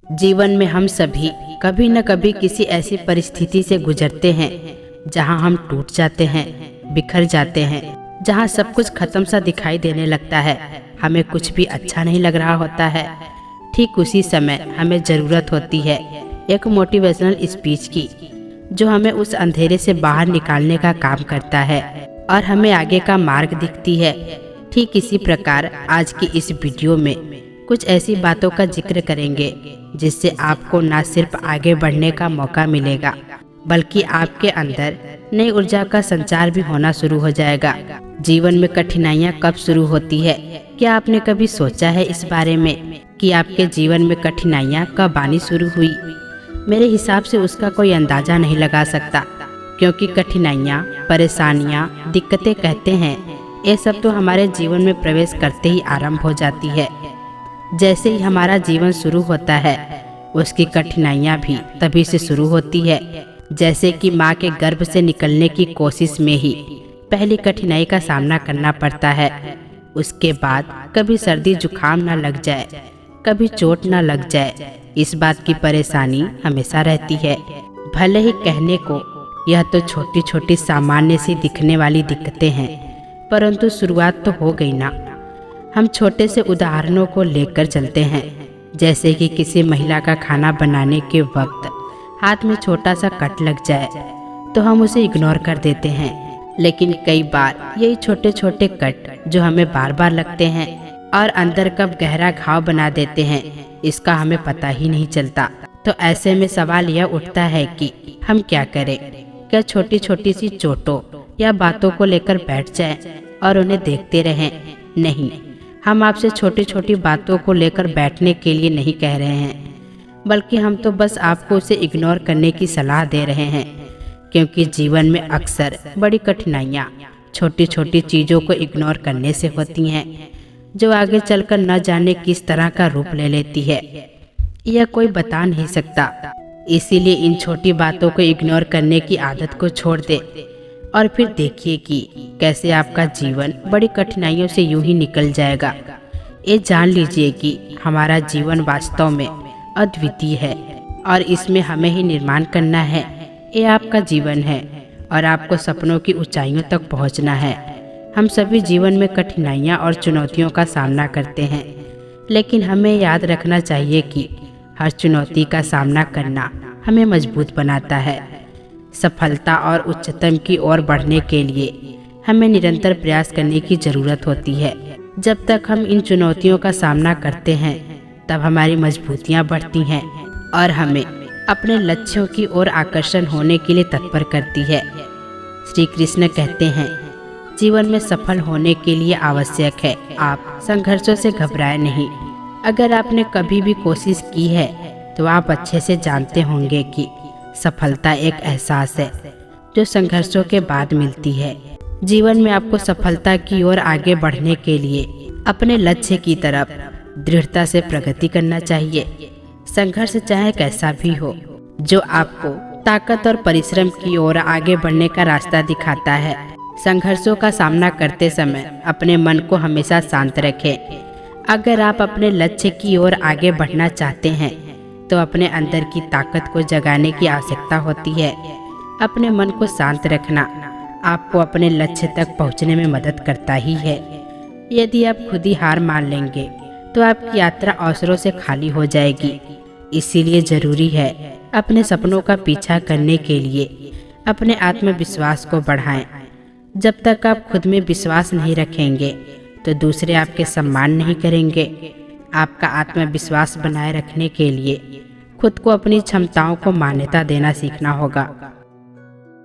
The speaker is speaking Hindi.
जीवन में हम सभी कभी न कभी किसी ऐसी परिस्थिति से गुजरते हैं जहां हम टूट जाते हैं, बिखर जाते हैं, जहां सब कुछ खत्म सा दिखाई देने लगता है, हमें कुछ भी अच्छा नहीं लग रहा होता है। ठीक उसी समय हमें ज़रूरत होती है एक मोटिवेशनल स्पीच की, जो हमें उस अंधेरे से बाहर निकालने का काम करता है और हमें आगे का मार्ग दिखती है। ठीक इसी प्रकार आज की इस वीडियो में कुछ ऐसी बातों का जिक्र करेंगे जिससे आपको न सिर्फ आगे बढ़ने का मौका मिलेगा, बल्कि आपके अंदर नई ऊर्जा का संचार भी होना शुरू हो जाएगा। जीवन में कठिनाइयाँ कब शुरू होती है? क्या आपने कभी सोचा है इस बारे में कि आपके जीवन में कठिनाइयाँ कब आनी शुरू हुई? मेरे हिसाब से उसका कोई अंदाजा नहीं लगा सकता, क्योंकि कठिनाइयाँ, परेशानियाँ, दिक्कतें कहते हैं, ये सब तो हमारे जीवन में प्रवेश करते ही आरंभ हो जाती है। जैसे ही हमारा जीवन शुरू होता है, उसकी कठिनाइयाँ भी तभी से शुरू होती है। जैसे कि माँ के गर्भ से निकलने की कोशिश में ही पहली कठिनाई का सामना करना पड़ता है। उसके बाद कभी सर्दी जुकाम ना लग जाए, कभी चोट ना लग जाए, इस बात की परेशानी हमेशा रहती है। भले ही कहने को यह तो छोटी छोटी सामान्य सी दिखने वाली दिक्कतें हैं, परंतु शुरुआत तो हो गई ना। हम छोटे से उदाहरणों को लेकर चलते हैं, जैसे कि किसी महिला का खाना बनाने के वक्त हाथ में छोटा सा कट लग जाए तो हम उसे इग्नोर कर देते हैं, लेकिन कई बार यही छोटे छोटे कट जो हमें बार बार लगते हैं और अंदर कब गहरा घाव बना देते हैं, इसका हमें पता ही नहीं चलता। तो ऐसे में सवाल यह उठता है कि हम क्या करें? क्या छोटी छोटी सी चोटों या बातों को लेकर बैठ जाएं और उन्हें देखते रहें? नहीं, हम आपसे छोटी छोटी बातों को लेकर बैठने के लिए नहीं कह रहे हैं, बल्कि हम तो बस आपको उसे इग्नोर करने की सलाह दे रहे हैं, क्योंकि जीवन में अक्सर बड़ी कठिनाइयाँ छोटी छोटी चीज़ों को इग्नोर करने से होती हैं, जो आगे चलकर न जाने किस तरह का रूप ले लेती है, यह कोई बता नहीं सकता। इसीलिए इन छोटी बातों को इग्नोर करने की आदत को छोड़ दे और फिर देखिए कि कैसे आपका जीवन बड़ी कठिनाइयों से यूं ही निकल जाएगा। ये जान लीजिए कि हमारा जीवन वास्तव में अद्वितीय है और इसमें हमें ही निर्माण करना है। ये आपका जीवन है और आपको सपनों की ऊंचाइयों तक पहुंचना है। हम सभी जीवन में कठिनाइयां और चुनौतियों का सामना करते हैं, लेकिन हमें याद रखना चाहिए कि हर चुनौती का सामना करना हमें मजबूत बनाता है। सफलता और उच्चतम की ओर बढ़ने के लिए हमें निरंतर प्रयास करने की ज़रूरत होती है। जब तक हम इन चुनौतियों का सामना करते हैं, तब हमारी मजबूतियाँ बढ़ती हैं और हमें अपने लक्ष्यों की ओर आकर्षण होने के लिए तत्पर करती है। श्री कृष्ण कहते हैं, जीवन में सफल होने के लिए आवश्यक है आप संघर्षों से घबराएं नहीं। अगर आपने कभी भी कोशिश की है तो आप अच्छे से जानते होंगे कि सफलता एक एहसास है जो संघर्षों के बाद मिलती है। जीवन में आपको सफलता की ओर आगे बढ़ने के लिए अपने लक्ष्य की तरफ दृढ़ता से प्रगति करना चाहिए। संघर्ष चाहे कैसा भी हो, जो आपको ताकत और परिश्रम की ओर आगे बढ़ने का रास्ता दिखाता है। संघर्षों का सामना करते समय अपने मन को हमेशा शांत रखें। अगर आप अपने लक्ष्य की ओर आगे बढ़ना चाहते हैं तो अपने अंदर की ताकत को जगाने की आवश्यकता होती है। अपने मन को शांत रखना आपको अपने लक्ष्य तक पहुंचने में मदद करता ही है। यदि आप खुद ही हार मान लेंगे तो आपकी यात्रा अवसरों से खाली हो जाएगी। इसीलिए ज़रूरी है अपने सपनों का पीछा करने के लिए अपने आत्मविश्वास को बढ़ाएं। जब तक आप खुद में विश्वास नहीं रखेंगे तो दूसरे आपके सम्मान नहीं करेंगे। आपका आत्मविश्वास बनाए रखने के लिए खुद को अपनी क्षमताओं को मान्यता देना सीखना होगा।